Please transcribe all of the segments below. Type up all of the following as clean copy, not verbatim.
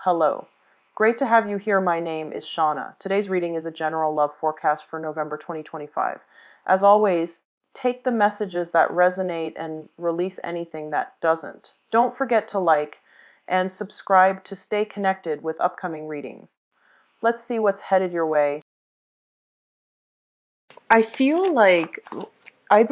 hello. Great to have you here. My name is Shauna. Today's reading is a general love forecast for November 2025. As always, take the messages that resonate and release anything that doesn't. Don't forget to like and subscribe to stay connected with upcoming readings. Let's see what's headed your way. I feel like I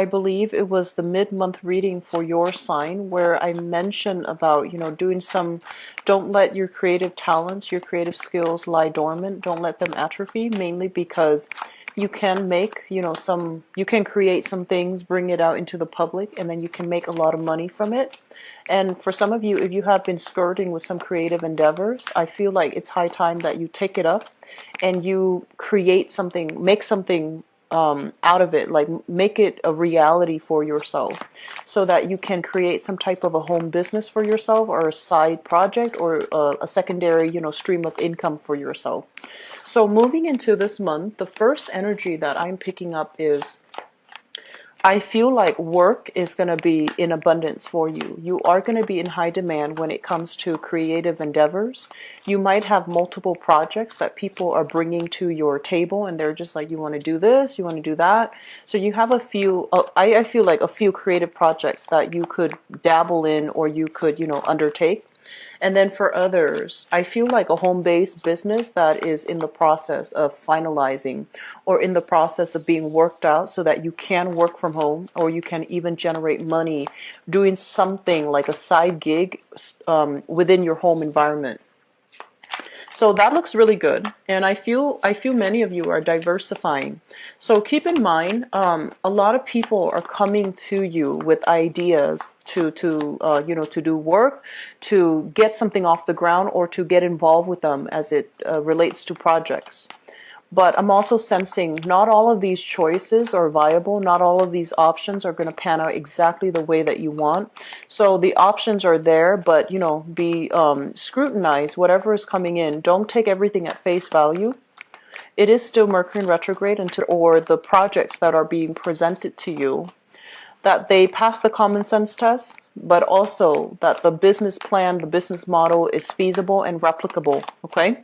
believe it was the mid-month reading for your sign where I mentioned about, doing some, don't let your creative talents, your creative skills lie dormant. Don't let them atrophy, mainly because you can make, you can create some things, bring it out into the public, and then you can make a lot of money from it. And for some of you, if you have been skirting with some creative endeavors, I feel like it's high time that you take it up and you create something, make something out of it, like make it a reality for yourself so that you can create some type of a home business for yourself or a side project or a secondary, stream of income for yourself. So moving into this month, the first energy that I'm picking up is I feel like work is going to be in abundance for you. You are going to be in high demand when it comes to creative endeavors. You might have multiple projects that people are bringing to your table and they're just like, you want to do this, you want to do that. So you have a few, I feel like a few creative projects that you could dabble in or you could, undertake. And then for others, I feel like a home-based business that is in the process of finalizing or in the process of being worked out so that you can work from home or you can even generate money doing something like a side gig within your home environment. So that looks really good, and I feel many of you are diversifying. So keep in mind, a lot of people are coming to you with ideas to do work, to get something off the ground, or to get involved with them as it relates to projects. But I'm also sensing not all of these choices are viable. Not all of these options are going to pan out exactly the way that you want. So the options are there, but, be scrutinized. Whatever is coming in, don't take everything at face value. It is still Mercury in retrograde or the projects that are being presented to you, that they pass the common sense test, but also that the business plan, the business model is feasible and replicable, okay?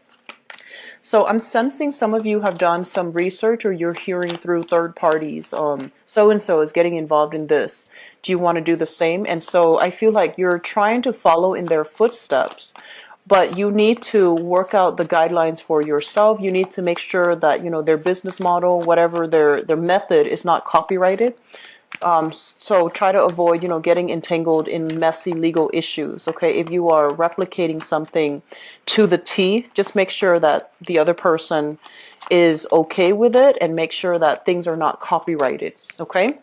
So I'm sensing some of you have done some research or you're hearing through third parties. So-and-so is getting involved in this. Do you want to do the same? And so I feel like you're trying to follow in their footsteps, but you need to work out the guidelines for yourself. You need to make sure that, their business model, whatever their method is not copyrighted. So try to avoid, getting entangled in messy legal issues. Okay, if you are replicating something to the T, just make sure that the other person is okay with it and make sure that things are not copyrighted. Okay.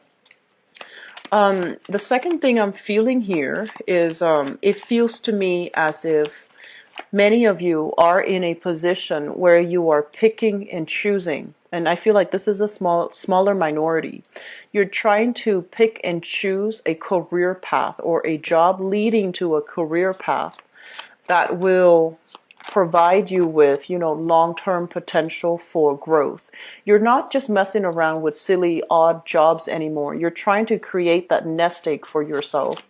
The second thing I'm feeling here is it feels to me as if many of you are in a position where you are picking and choosing. And I feel like this is a smaller minority. You're trying to pick and choose a career path or a job leading to a career path that will provide you with, long-term potential for growth. You're not just messing around with silly, odd jobs anymore. You're trying to create that nest egg for yourself.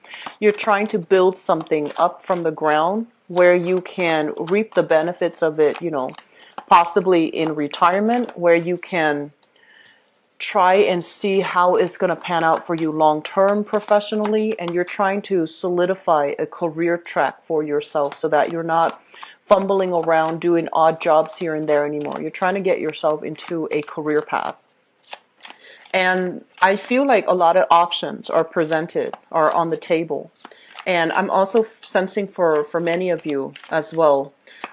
You're trying to build something up from the ground where you can reap the benefits of it, possibly in retirement, where you can try and see how it's going to pan out for you long-term professionally, and you're trying to solidify a career track for yourself so that you're not fumbling around doing odd jobs here and there anymore. You're trying to get yourself into a career path. And I feel like a lot of options are presented, are on the table. And I'm also sensing for many of you as well,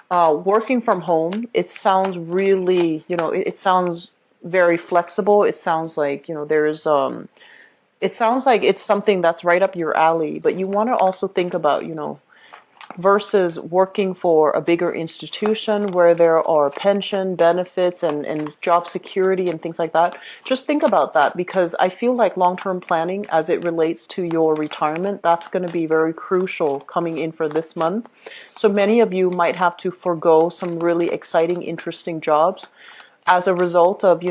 working from home, it sounds really, it sounds very flexible. It sounds like, it sounds like it's something that's right up your alley, but you want to also think about, versus working for a bigger institution where there are pension benefits and job security and things like that. Just think about that, because I feel like long-term planning as it relates to your retirement, that's going to be very crucial coming in for this month. So many of you might have to forego some really exciting, interesting jobs as a result of,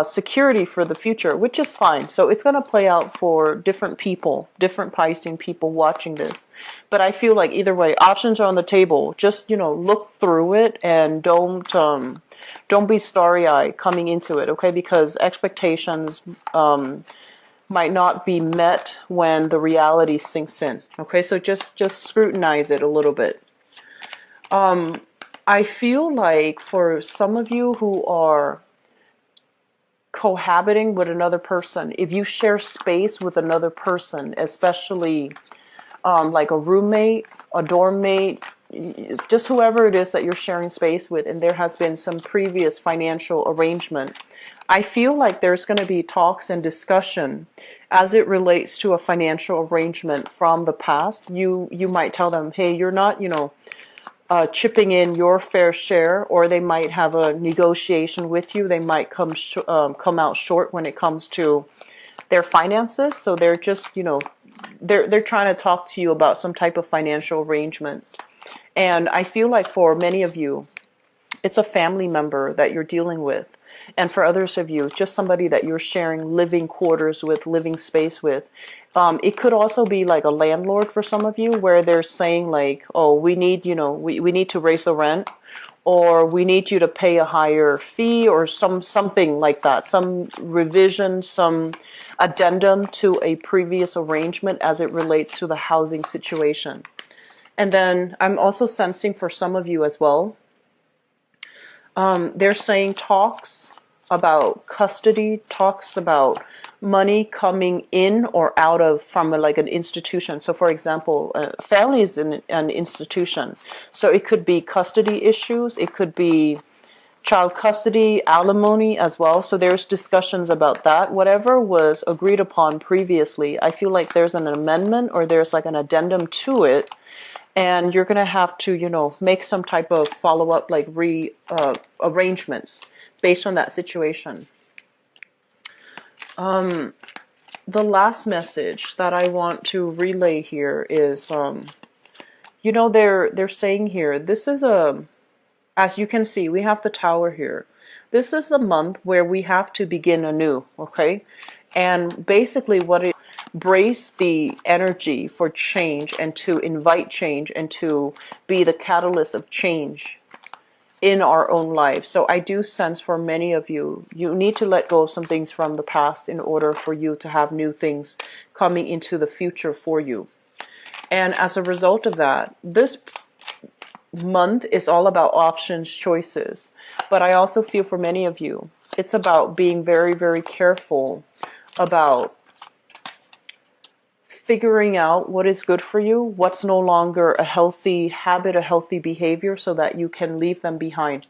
security for the future, which is fine. So it's going to play out for different people, different Piscean people watching this. But I feel like either way, options are on the table. Just, look through it and don't be starry-eyed coming into it, okay? Because expectations might not be met when the reality sinks in, okay? So just scrutinize it a little bit. I feel like for some of you who are cohabiting with another person, if you share space with another person, especially like a roommate, a dorm mate, just whoever it is that you're sharing space with, and there has been some previous financial arrangement, I feel like there's going to be talks and discussion as it relates to a financial arrangement from the past. You might tell them, hey, you're not, chipping in your fair share, or they might have a negotiation with you. They might come out short when it comes to their finances. So they're just, they're trying to talk to you about some type of financial arrangement. And I feel like for many of you, it's a family member that you're dealing with. And for others of you, just somebody that you're sharing living quarters with, living space with. It could also be like a landlord for some of you, where they're saying like, oh, we need, we need to raise the rent, or we need you to pay a higher fee, or something like that, some revision, some addendum to a previous arrangement as it relates to the housing situation. And then I'm also sensing for some of you as well, they're saying talks about custody, talks about money coming in or out of from like an institution. So for example, family is an institution. So it could be custody issues, it could be child custody, alimony as well. So there's discussions about that. Whatever was agreed upon previously, I feel like there's an amendment or there's like an addendum to it. And you're going to have to, make some type of follow-up, like arrangements based on that situation. The last message that I want to relay here is, they're saying here, this is as you can see, we have the Tower here. This is a month where we have to begin anew, okay? And basically what it brace the energy for change and to invite change and to be the catalyst of change in our own lives. So I do sense for many of you, you need to let go of some things from the past in order for you to have new things coming into the future for you. And as a result of that, this month is all about options, choices. But I also feel for many of you, it's about being very, very careful about figuring out what is good for you, what's no longer a healthy habit, a healthy behavior, so that you can leave them behind.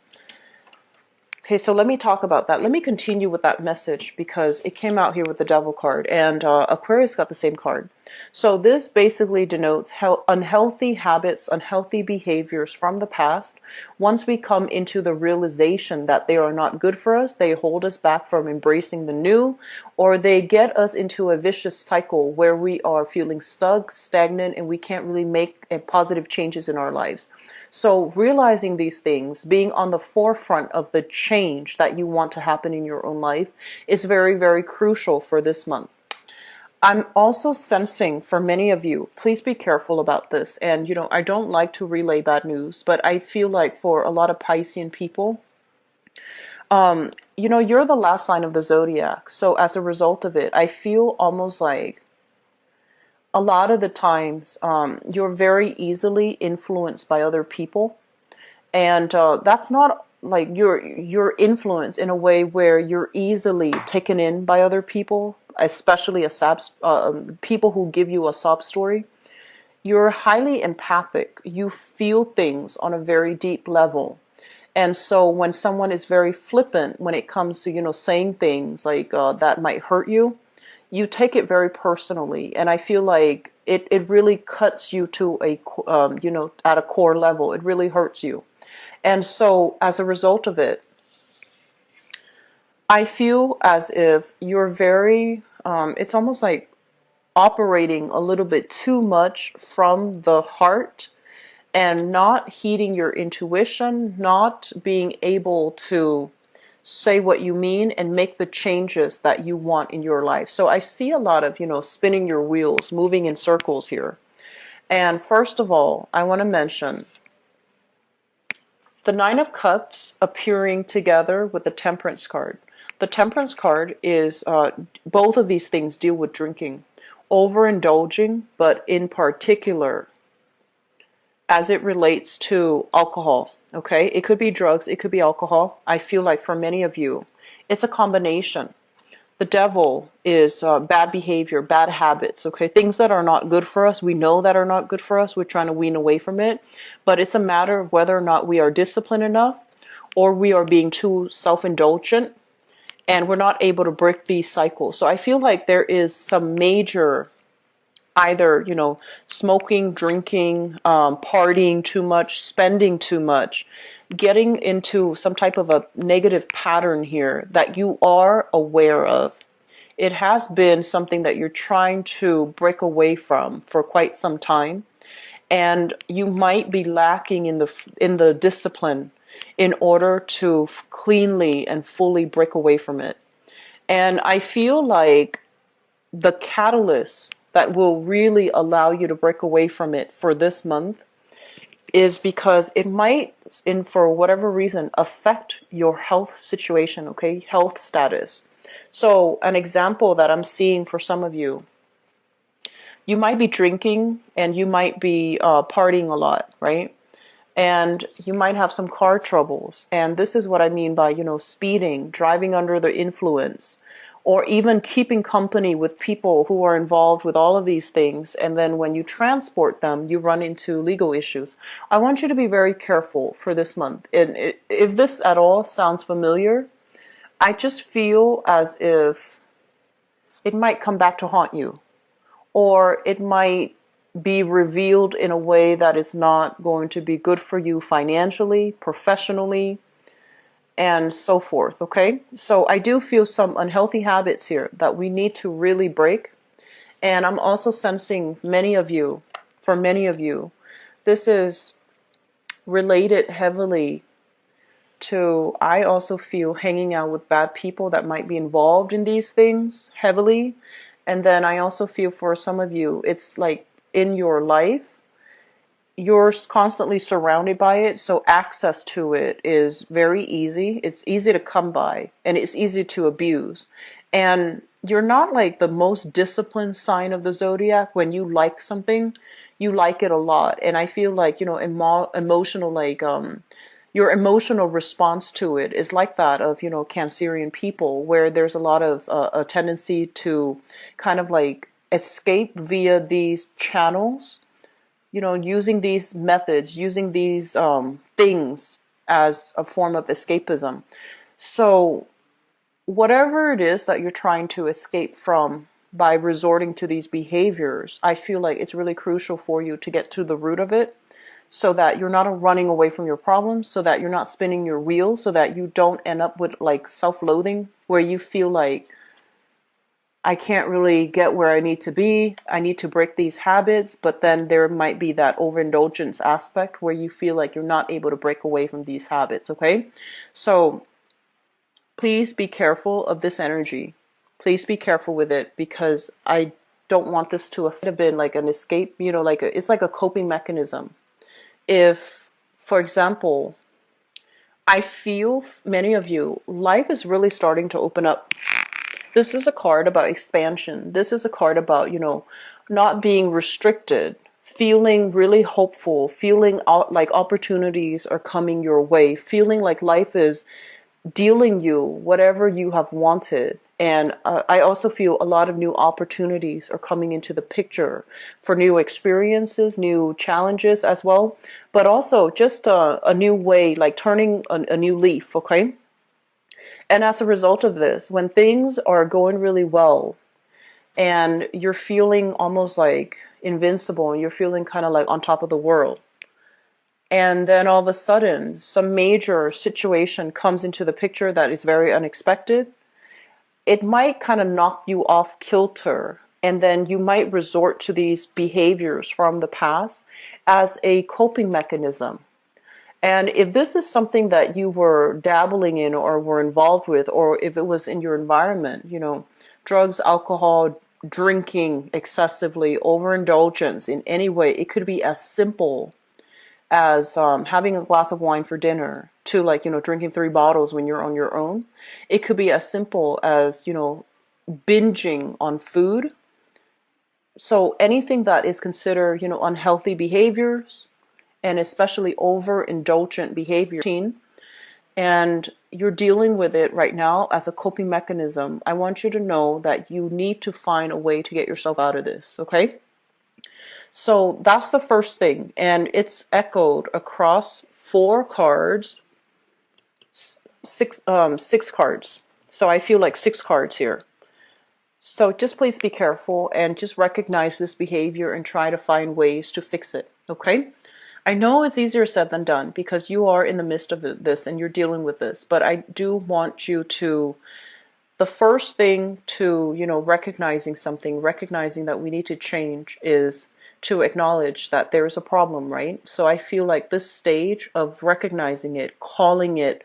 Okay, so let me talk about that. Let me continue with that message because it came out here with the Devil card, and Aquarius got the same card. So this basically denotes how unhealthy habits, unhealthy behaviors from the past, once we come into the realization that they are not good for us, they hold us back from embracing the new, or they get us into a vicious cycle where we are feeling stuck, stagnant, and we can't really make positive changes in our lives. So realizing these things, being on the forefront of the change that you want to happen in your own life is very, very crucial for this month. I'm also sensing for many of you, please be careful about this. And, I don't like to relay bad news, but I feel like for a lot of Piscean people, you're the last sign of the zodiac. So as a result of it, I feel almost like a lot of the times you're very easily influenced by other people, and that's not like you're influenced in a way where you're easily taken in by other people, especially people who give you a sob story. You're highly empathic. You feel things on a very deep level. And so when someone is very flippant when it comes to, saying things like that might hurt you, you take it very personally. And I feel like it really cuts you to at a core level. It really hurts you. And so as a result of it, I feel as if you're very, it's almost like operating a little bit too much from the heart and not heeding your intuition, not being able to say what you mean, and make the changes that you want in your life. So I see a lot of, spinning your wheels, moving in circles here. And first of all, I want to mention the Nine of Cups appearing together with the Temperance card. The Temperance card is, both of these things deal with drinking, overindulging, but in particular, as it relates to alcohol, okay? It could be drugs, it could be alcohol. I feel like for many of you, it's a combination. The devil is bad behavior, bad habits, okay? Things that are not good for us, we know that are not good for us. We're trying to wean away from it. But it's a matter of whether or not we are disciplined enough, or we are being too self-indulgent, and we're not able to break these cycles. So I feel like there is some major, either, smoking, drinking, partying too much, spending too much, getting into some type of a negative pattern here that you are aware of. It has been something that you're trying to break away from for quite some time, and you might be lacking in the discipline in order to cleanly and fully break away from it. And I feel like the catalyst that will really allow you to break away from it for this month is because it might, for whatever reason, affect your health situation, okay? Health status. So an example that I'm seeing for some of you, you might be drinking and you might be partying a lot, right? And you might have some car troubles. And this is what I mean by, speeding, driving under the influence, or even keeping company with people who are involved with all of these things. And then when you transport them, you run into legal issues. I want you to be very careful for this month. And if this at all sounds familiar, I just feel as if it might come back to haunt you, or it might be revealed in a way that is not going to be good for you financially, professionally, and so forth, okay? So I do feel some unhealthy habits here that we need to really break. And I'm also sensing for many of you, this is related heavily to, I also feel, hanging out with bad people that might be involved in these things heavily. And then I also feel for some of you, it's like in your life, you're constantly surrounded by it, so access to it is very easy. It's easy to come by, and it's easy to abuse. And you're not like the most disciplined sign of the zodiac. When you like something, you like it a lot. And I feel like, emotional, like, your emotional response to it is like that of, Cancerian people, where there's a lot of a tendency to kind of like escape via these channels, using these methods, using these things as a form of escapism. So whatever it is that you're trying to escape from by resorting to these behaviors, I feel like it's really crucial for you to get to the root of it, so that you're not running away from your problems, so that you're not spinning your wheels, so that you don't end up with like self-loathing, where you feel like, I can't really get where I need to be. I need to break these habits. But then there might be that overindulgence aspect where you feel like you're not able to break away from these habits, okay? So please be careful of this energy. Please be careful with it, because I don't want this to have been like an escape, it's like a coping mechanism. If, for example, I feel many of you, life is really starting to open up. This is a card about expansion. This is a card about, not being restricted, feeling really hopeful, feeling like opportunities are coming your way, feeling like life is dealing you whatever you have wanted. And I also feel a lot of new opportunities are coming into the picture for new experiences, new challenges as well, but also just a new way, like turning a new leaf, okay? And as a result of this, when things are going really well and you're feeling almost like invincible, and you're feeling kind of like on top of the world, and then all of a sudden some major situation comes into the picture that is very unexpected, it might kind of knock you off kilter. And then you might resort to these behaviors from the past as a coping mechanism. And if this is something that you were dabbling in or were involved with, or if it was in your environment, drugs, alcohol, drinking excessively, overindulgence in any way, it could be as simple as having a glass of wine for dinner to like, drinking 3 bottles when you're on your own. It could be as simple as, binging on food. So anything that is considered, unhealthy behaviors, and especially overindulgent behavior, and you're dealing with it right now as a coping mechanism, I want you to know that you need to find a way to get yourself out of this, okay? So that's the first thing, and it's echoed across 4 cards, six cards. So I feel like 6 cards here. So just please be careful and just recognize this behavior and try to find ways to fix it, okay? I know it's easier said than done because you are in the midst of this and you're dealing with this, but I do want you to, the first thing to, recognizing something, recognizing that we need to change is to acknowledge that there is a problem, right? So I feel like this stage of recognizing it, calling it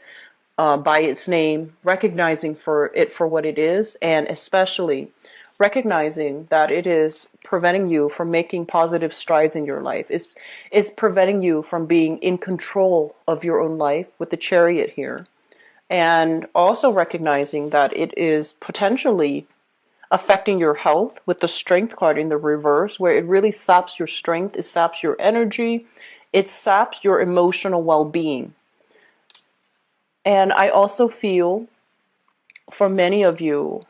by its name, recognizing for it for what it is, and especially recognizing that it is preventing you from making positive strides in your life. It's preventing you from being in control of your own life with the Chariot here. And also recognizing that it is potentially affecting your health with the Strength card in the reverse, where it really saps your strength, it saps your energy, it saps your emotional well-being. And I also feel for many of you,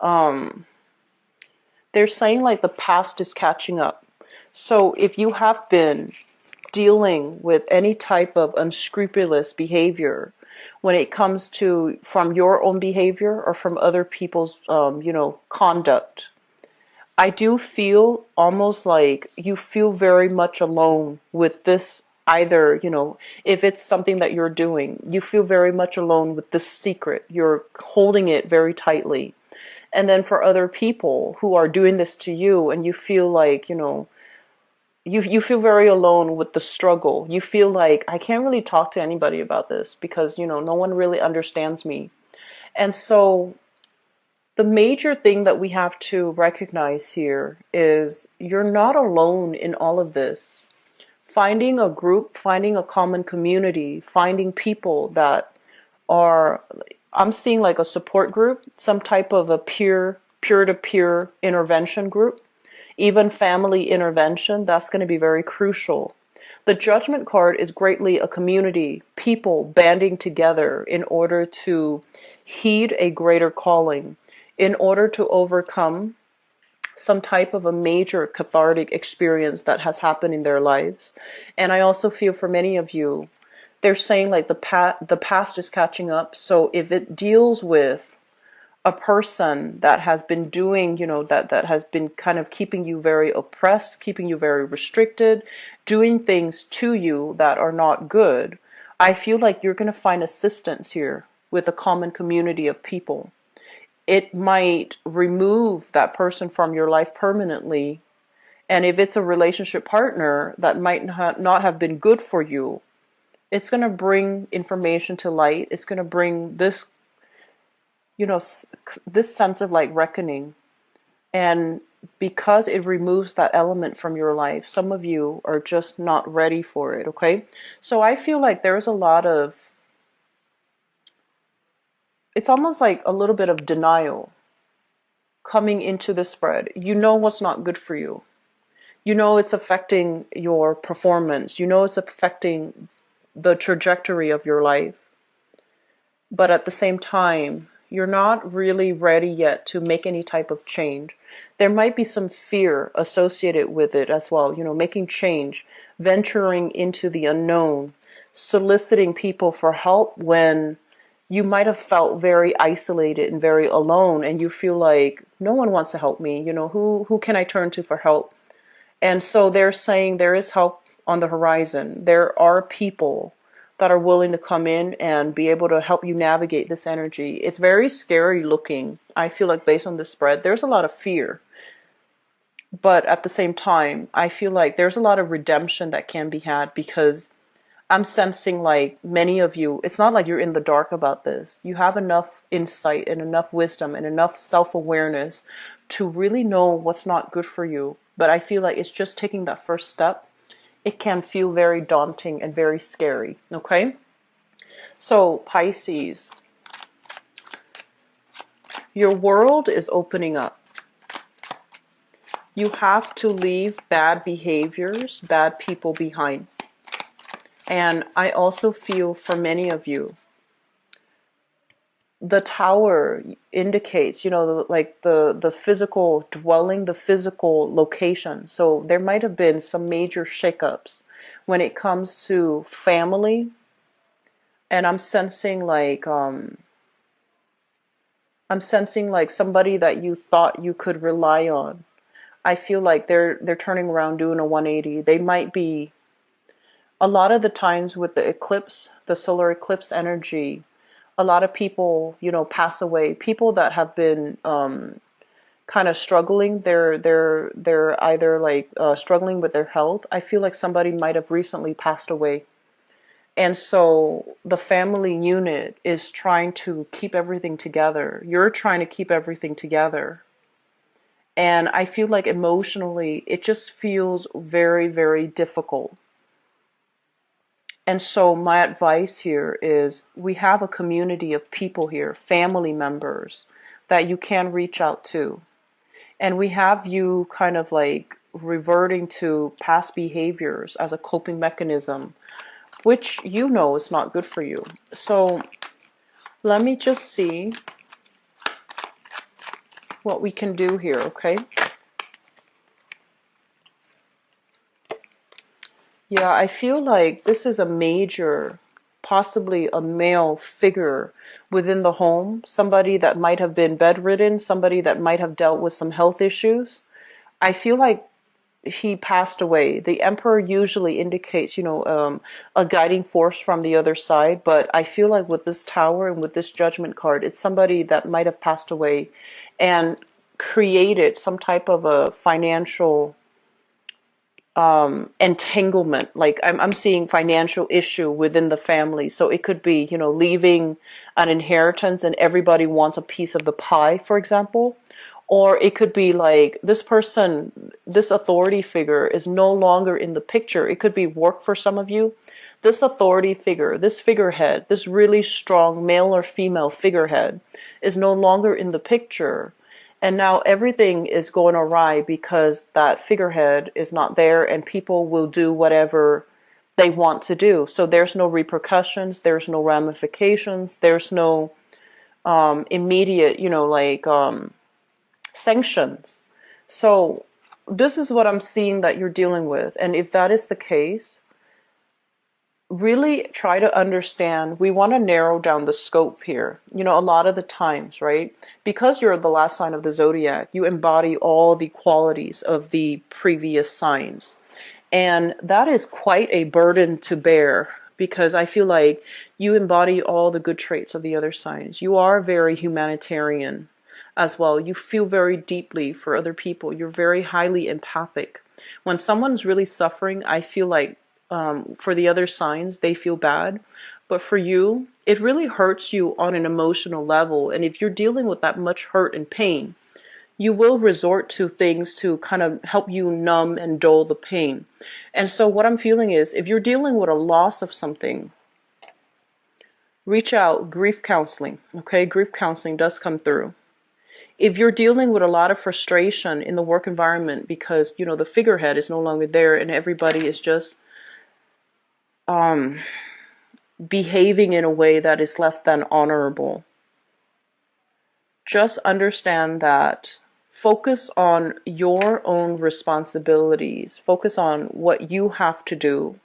they're saying like the past is catching up. So if you have been dealing with any type of unscrupulous behavior when it comes to from your own behavior or from other people's, conduct, I do feel almost like you feel very much alone with this. Either, if it's something that you're doing, you feel very much alone with this secret. You're holding it very tightly. And then for other people who are doing this to you and you feel like, you feel very alone with the struggle. You feel like I can't really talk to anybody about this because, no one really understands me. And so the major thing that we have to recognize here is you're not alone in all of this. Finding a group, finding a common community, finding people that are, I'm seeing like a support group, some type of a peer-to-peer intervention group, even family intervention, that's going to be very crucial. The Judgment card is greatly a community, people banding together in order to heed a greater calling, in order to overcome some type of a major cathartic experience that has happened in their lives. And I also feel for many of you, they're saying like the past is catching up. So if it deals with a person that has been doing, that has been kind of keeping you very oppressed, keeping you very restricted, doing things to you that are not good, I feel like you're going to find assistance here with a common community of people. It might remove that person from your life permanently. And if it's a relationship partner that might not have been good for you, it's going to bring information to light. It's going to bring this, this sense of like reckoning. And because it removes that element from your life, some of you are just not ready for it, okay? So I feel like there's a lot of, it's almost like a little bit of denial coming into the spread. You know what's not good for you. You know it's affecting your performance. You know it's affecting the trajectory of your life. But at the same time, you're not really ready yet to make any type of change. There might be some fear associated with it as well. Making change, venturing into the unknown, soliciting people for help when you might have felt very isolated and very alone, and you feel like no one wants to help me. Who can I turn to for help? And so they're saying there is help on the horizon. There are people that are willing to come in and be able to help you navigate this energy. It's very scary looking. I feel like based on the spread, there's a lot of fear. But at the same time, I feel like there's a lot of redemption that can be had because I'm sensing like many of you, it's not like you're in the dark about this. You have enough insight and enough wisdom and enough self-awareness to really know what's not good for you. But I feel like it's just taking that first step. It can feel very daunting and very scary. Okay? So, Pisces, your world is opening up. You have to leave bad behaviors, bad people behind. And I also feel for many of you, the tower indicates, like the physical dwelling, the physical location. So there might have been some major shakeups when it comes to family. And I'm sensing like somebody that you thought you could rely on. I feel like they're turning around, doing a 180. They might be, a lot of the times with the eclipse, the solar eclipse energy, a lot of people, pass away. People that have been kind of struggling. They're either like struggling with their health. I feel like somebody might have recently passed away, and so the family unit is trying to keep everything together. You're trying to keep everything together, and I feel like emotionally, it just feels very, very difficult. And so my advice here is we have a community of people here, family members that you can reach out to. And we have you kind of like reverting to past behaviors as a coping mechanism, which is not good for you. So let me just see what we can do here, okay? Yeah, I feel like this is a major, possibly a male figure within the home, somebody that might have been bedridden, somebody that might have dealt with some health issues. I feel like he passed away. The emperor usually indicates, a guiding force from the other side, but I feel like with this tower and with this judgment card, it's somebody that might have passed away and created some type of a financial entanglement. Like I'm seeing financial issue within the family. So it could be, leaving an inheritance and everybody wants a piece of the pie, for example. Or it could be like this person, this authority figure is no longer in the picture. It could be work for some of you. This authority figure, this figurehead, this really strong male or female figurehead is no longer in the picture. And now everything is going awry because that figurehead is not there and people will do whatever they want to do. So there's no repercussions, there's no ramifications, there's no immediate, sanctions. So this is what I'm seeing that you're dealing with. And if that is the case, really try to understand. We want to narrow down the scope here. A lot of the times, right? Because you're the last sign of the zodiac, you embody all the qualities of the previous signs. And that is quite a burden to bear because I feel like you embody all the good traits of the other signs. You are very humanitarian as well. You feel very deeply for other people. You're very highly empathic. When someone's really suffering, I feel like for the other signs, they feel bad. But for you, it really hurts you on an emotional level. And if you're dealing with that much hurt and pain, you will resort to things to kind of help you numb and dull the pain. And so what I'm feeling is if you're dealing with a loss of something, reach out, grief counseling. Okay, grief counseling does come through. If you're dealing with a lot of frustration in the work environment because, the figurehead is no longer there and everybody is just behaving in a way that is less than honorable, just understand that focus on your own responsibilities. Focus on what you have to do.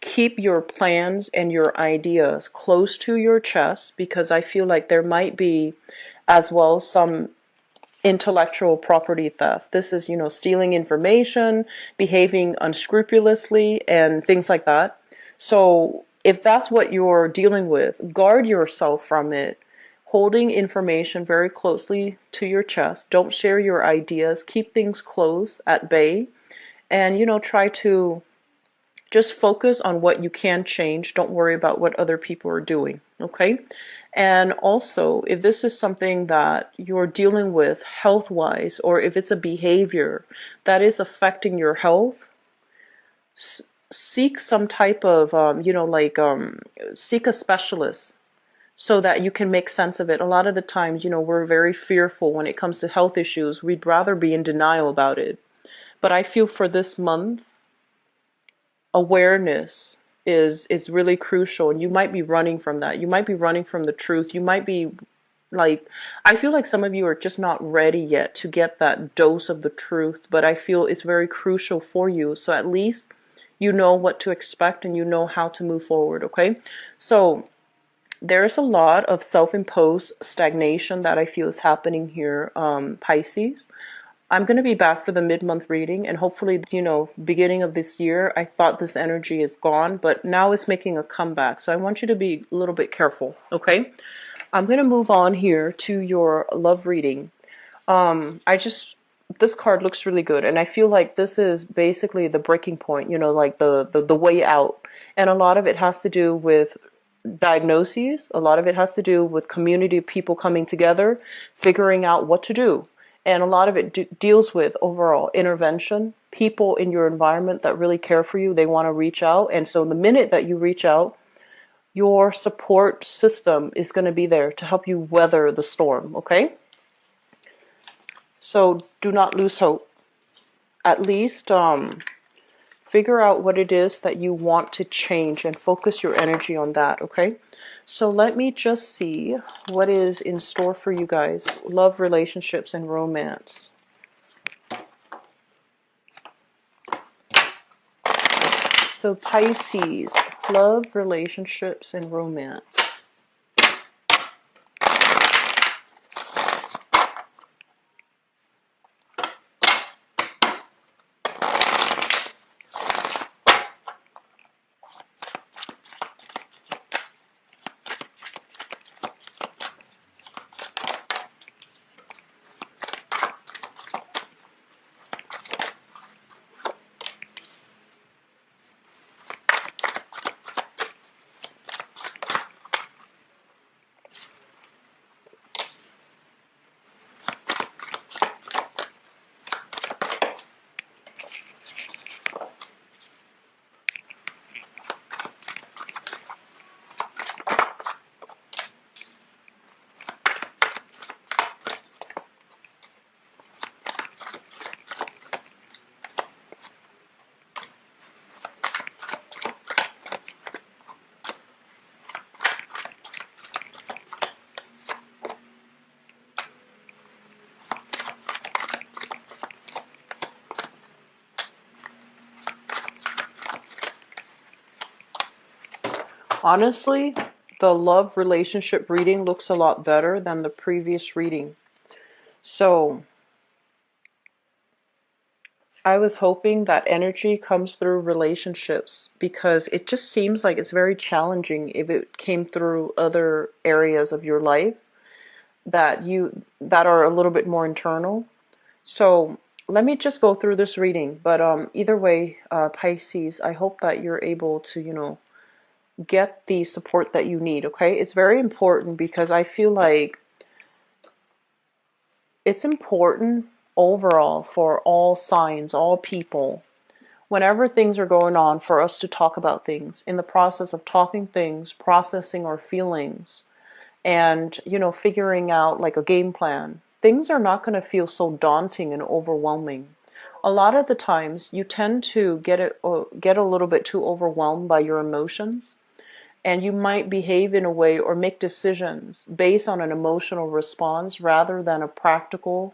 Keep your plans and your ideas close to your chest because I feel like there might be as well some intellectual property theft. This is, stealing information, behaving unscrupulously, and things like that. So if that's what you're dealing with, guard yourself from it. Holding information very closely to your chest. Don't share your ideas. Keep things close at bay. And, try to Just focus on what you can change. Don't worry about what other people are doing, okay? And also, if this is something that you're dealing with health-wise, or if it's a behavior that is affecting your health, seek some type of, seek a specialist so that you can make sense of it. A lot of the times, we're very fearful when it comes to health issues. We'd rather be in denial about it. But I feel for this month, awareness is really crucial, and you might be running from that. You might be running from the truth. You might be like, I feel like some of you are just not ready yet to get that dose of the truth, but I feel it's very crucial for you. So at least you know what to expect and you know how to move forward, okay? So there's a lot of self-imposed stagnation that I feel is happening here, Pisces. I'm going to be back for the mid-month reading, and hopefully, beginning of this year, I thought this energy is gone, but now it's making a comeback. So I want you to be a little bit careful, okay? I'm going to move on here to your love reading. This card looks really good, and I feel like this is basically the breaking point, like the way out. And a lot of it has to do with diagnoses. A lot of it has to do with community people coming together, figuring out what to do. And a lot of it deals with overall intervention. People in your environment that really care for you, they want to reach out. And so the minute that you reach out, your support system is going to be there to help you weather the storm, okay? So do not lose hope. At least figure out what it is that you want to change and focus your energy on that, okay? So let me just see what is in store for you guys. Love, relationships, and romance. So Pisces, love, relationships, and romance. Honestly, the love relationship reading looks a lot better than the previous reading. So I was hoping that energy comes through relationships, because it just seems like it's very challenging if it came through other areas of your life that are a little bit more internal. So let me just go through this reading. But either way, Pisces, I hope that you're able to, get the support that you need, okay? It's very important, because I feel like it's important overall for all signs, all people, whenever things are going on, for us to talk about things. In the process of talking things, processing our feelings, and, figuring out like a game plan, things are not going to feel so daunting and overwhelming. A lot of the times you tend to get a little bit too overwhelmed by your emotions, and you might behave in a way or make decisions based on an emotional response rather than a practical,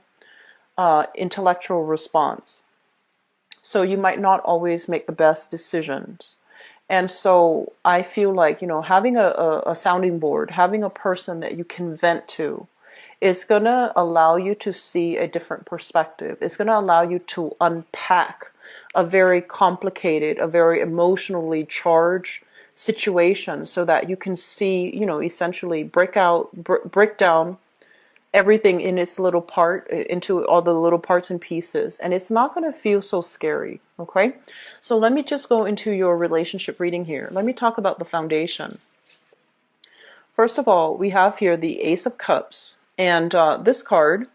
intellectual response. So you might not always make the best decisions. And so I feel like, having a sounding board, having a person that you can vent to, is going to allow you to see a different perspective. It's going to allow you to unpack a very complicated, a very emotionally charged situation, so that you can see, essentially break down everything in its little part, into all the little parts and pieces. And it's not going to feel so scary, Okay, so let me just go into your relationship reading here. Let me talk about the foundation. First of all, we have here the Ace of Cups, and this card,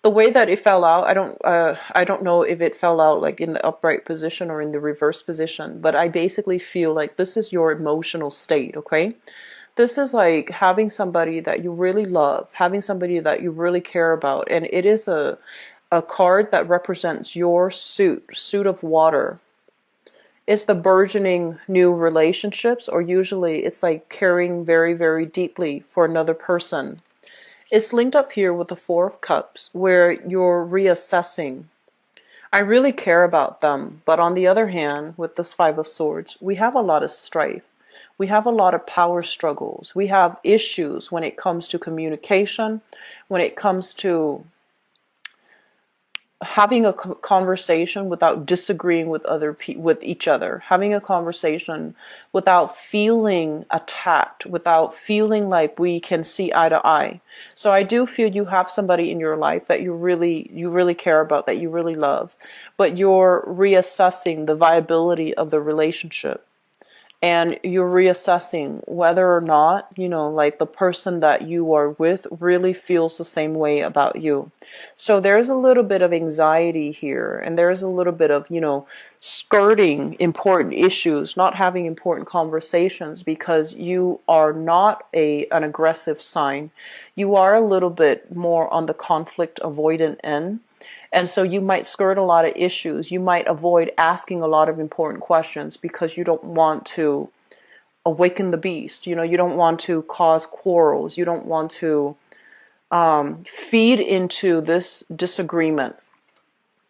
the way that it fell out, I don't know if it fell out like in the upright position or in the reverse position, but I basically feel like this is your emotional state. Okay, this is like having somebody that you really love, having somebody that you really care about, and it is a card that represents your suit of water. It's the burgeoning new relationships, or usually it's like caring very, very deeply for another person. It's linked up here with the Four of Cups, where you're reassessing. I really care about them, but on the other hand, with this Five of Swords, we have a lot of strife. We have a lot of power struggles. We have issues when it comes to communication, when it comes to having a conversation without disagreeing with with each other, having a conversation without feeling attacked, without feeling like we can see eye to eye. So I do feel you have somebody in your life that you really care about, that you really love, but you're reassessing the viability of the relationship. And you're reassessing whether or not, like the person that you are with really feels the same way about you. So there's a little bit of anxiety here, and there's a little bit of, skirting important issues, not having important conversations because you are not an aggressive sign. You are a little bit more on the conflict avoidant end. And so you might skirt a lot of issues. You might avoid asking a lot of important questions because you don't want to awaken the beast. You don't want to cause quarrels. You don't want to feed into this disagreement.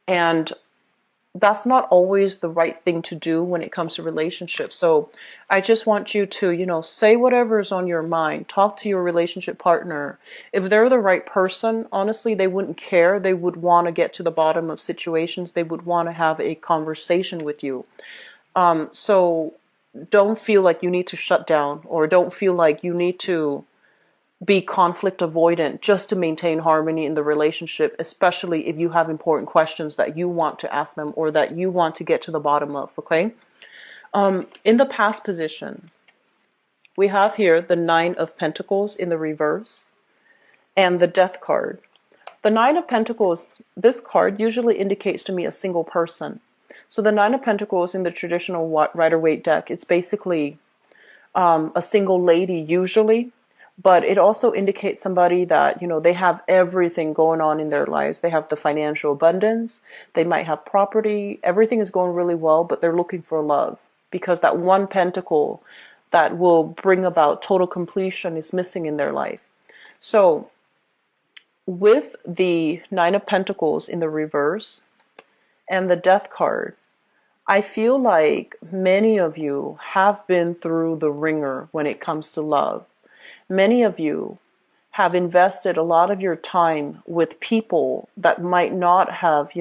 And that's not always the right thing to do when it comes to relationships. So I just want you to, say whatever's on your mind. Talk to your relationship partner. If they're the right person, honestly, they wouldn't care. They would want to get to the bottom of situations. They would want to have a conversation with you. So don't feel like you need to shut down, or don't feel like you need to be conflict avoidant just to maintain harmony in the relationship, especially if you have important questions that you want to ask them or that you want to get to the bottom of. Okay, in the past position, we have here the Nine of Pentacles in the reverse and the Death card. The Nine of Pentacles, this card usually indicates to me a single person. So the Nine of Pentacles in the traditional Rider-Waite deck, it's basically a single lady usually. But it also indicates somebody that, they have everything going on in their lives. They have the financial abundance. They might have property. Everything is going really well, but they're looking for love because that one pentacle that will bring about total completion is missing in their life. So with the Nine of Pentacles in the reverse and the Death card, I feel like many of you have been through the ringer when it comes to love. Many of you have invested a lot of your time with people that might not have,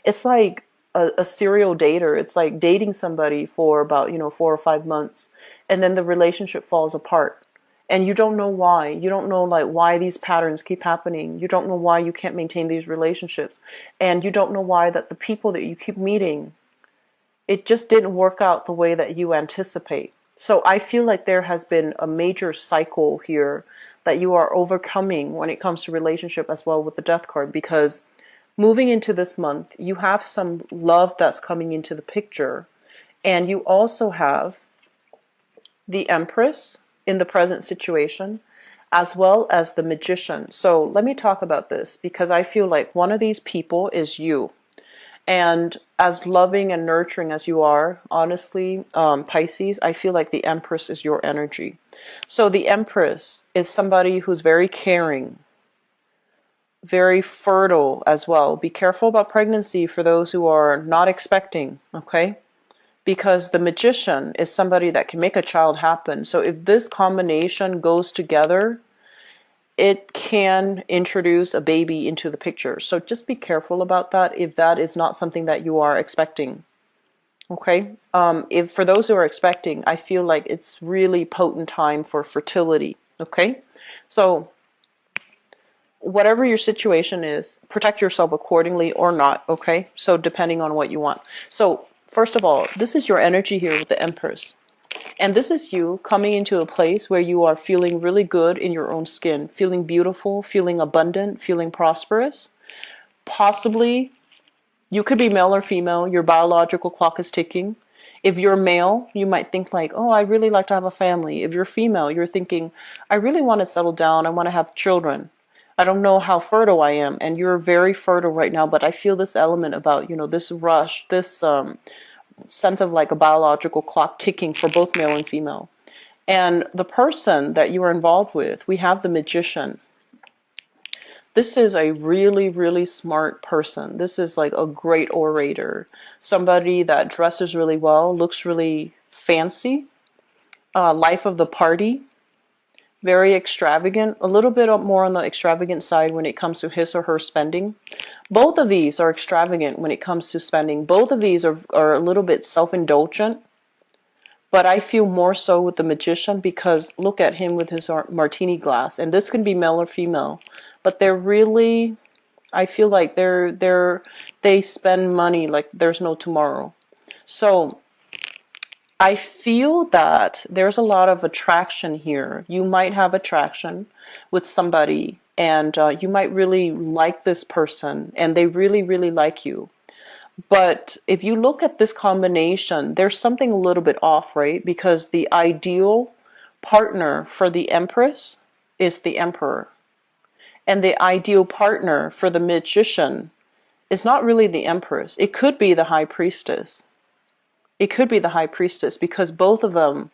it's like a serial dater. It's like dating somebody for about, 4 or 5 months, and then the relationship falls apart. And you don't know why. You don't know like why these patterns keep happening. You don't know why you can't maintain these relationships. And you don't know why that the people that you keep meeting, it just didn't work out the way that you anticipate. So I feel like there has been a major cycle here that you are overcoming when it comes to relationship as well with the Death card, because moving into this month, you have some love that's coming into the picture, and you also have the Empress in the present situation, as well as the Magician. So let me talk about this, because I feel like one of these people is you. And as loving and nurturing as you are, honestly, Pisces, I feel like the Empress is your energy. So the Empress is somebody who's very caring, very fertile as well. Be careful about pregnancy for those who are not expecting, okay? Because the Magician is somebody that can make a child happen. So if this combination goes together, it can introduce a baby into the picture. So just be careful about that if that is not something that you are expecting. Okay? If for those who are expecting, I feel like it's really potent time for fertility. Okay? So whatever your situation is, protect yourself accordingly or not. Okay? So depending on what you want. So First of all, this is your energy here with the Empress. And this is you coming into a place where you are feeling really good in your own skin, feeling beautiful, feeling abundant, feeling prosperous. Possibly, you could be male or female, your biological clock is ticking. If you're male, you might think like, oh, I really like to have a family. If you're female, you're thinking, I really want to settle down, I want to have children. I don't know how fertile I am, and you're very fertile right now, but I feel this element about, this rush, this sense of like a biological clock ticking for both male and female. And the person that you are involved with, we have the Magician. This is a really, really smart person. This is like a great orator. Somebody that dresses really well, looks really fancy, life of the party, very extravagant, a little bit more on the extravagant side when it comes to his or her spending. Both of these are extravagant when it comes to spending. Both of these are a little bit self-indulgent. But I feel more so with the Magician because look at him with his martini glass. And this can be male or female. But they're really, I feel like they spend money like there's no tomorrow. So I feel that there's a lot of attraction here. You might have attraction with somebody and you might really like this person and they really, really like you. But if you look at this combination, there's something a little bit off, right? Because the ideal partner for the Empress is the Emperor. And the ideal partner for the Magician is not really the Empress. It could be the High Priestess. It could be the High Priestess because both of them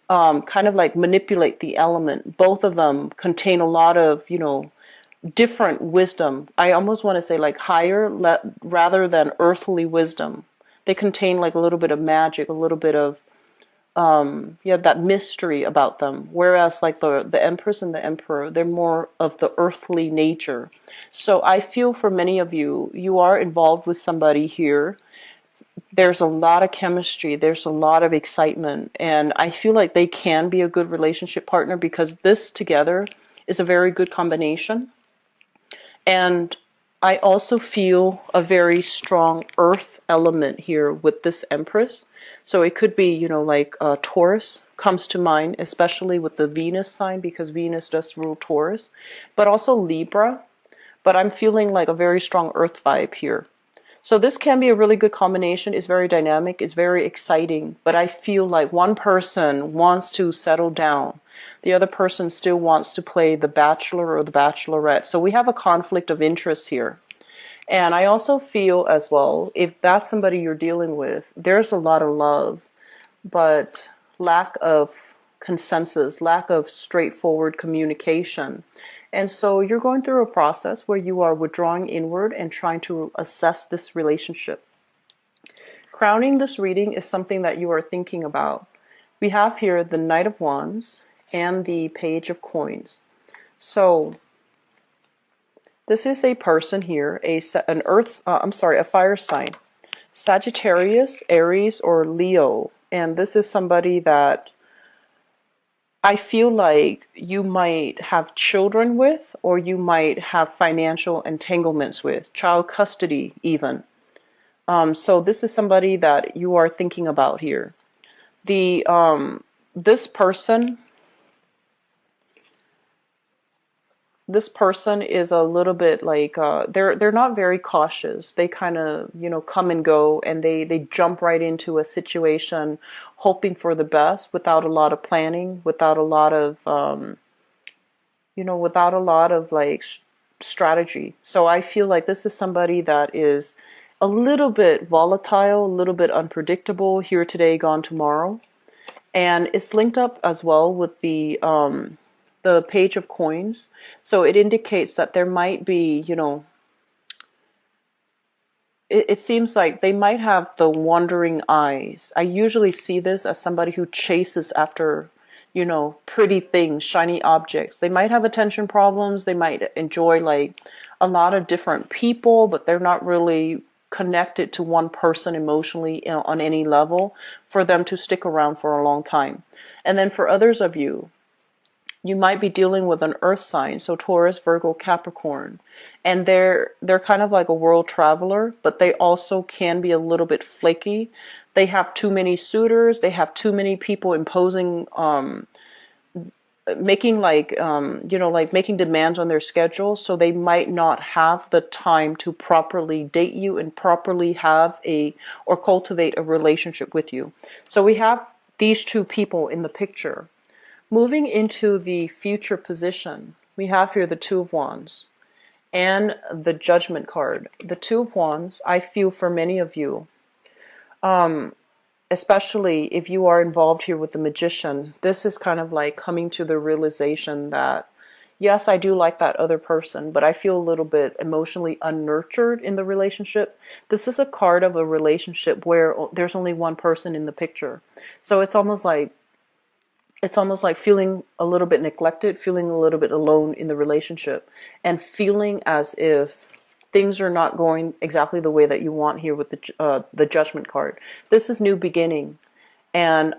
kind of like manipulate the element. Both of them contain a lot of, different wisdom. I almost want to say like higher rather than earthly wisdom. They contain like a little bit of magic, a little bit of that mystery about them. Whereas like the Empress and the Emperor, they're more of the earthly nature. So I feel for many of you, you are involved with somebody here. There's a lot of chemistry. There's a lot of excitement. And I feel like they can be a good relationship partner because this together is a very good combination. And I also feel a very strong earth element here with this Empress. So it could be, like Taurus comes to mind, especially with the Venus sign because Venus does rule Taurus, but also Libra. But I'm feeling like a very strong earth vibe here. So this can be a really good combination. It's very dynamic. It's very exciting. But I feel like one person wants to settle down. The other person still wants to play the bachelor or the bachelorette. So we have a conflict of interest here. And I also feel as well, if that's somebody you're dealing with, there's a lot of love, but lack of consensus, lack of straightforward communication. And so you're going through a process where you are withdrawing inward and trying to assess this relationship. Crowning this reading is something that you are thinking about. We have here the Knight of Wands and the Page of Coins. So this is a person here, a fire sign, Sagittarius, Aries, or Leo. And this is somebody that I feel like you might have children with, or you might have financial entanglements with, child custody even. So this is somebody that you are thinking about here. This person is a little bit like they're not very cautious. They kind of come and go, and they jump right into a situation, hoping for the best without a lot of planning, without a lot of like strategy. So I feel like this is somebody that is a little bit volatile, a little bit unpredictable, here today, gone tomorrow, and it's linked up as well with the Page of Coins. So it indicates that there might be, it seems like they might have the wandering eyes. I usually see this as somebody who chases after, pretty things, shiny objects. They might have attention problems. They might enjoy like a lot of different people, but they're not really connected to one person emotionally on any level for them to stick around for a long time. And then for others of you, You might be dealing with an earth sign, so Taurus, Virgo, Capricorn. And they're kind of like a world traveler, but they also can be a little bit flaky. They have too many suitors, they have too many people imposing making like like making demands on their schedule, so they might not have the time to properly date you and properly have a or cultivate a relationship with you. So we have these two people in the picture. Moving into the future position, we have here the Two of Wands and the Judgment card. The Two of Wands, I feel for many of you, especially if you are involved here with the Magician, this is kind of like coming to the realization that, yes, I do like that other person, but I feel a little bit emotionally unnurtured in the relationship. This is a card of a relationship where there's only one person in the picture. So it's almost like feeling a little bit neglected, feeling a little bit alone in the relationship, and feeling as if things are not going exactly the way that you want here with the Judgment card. This is new beginning, and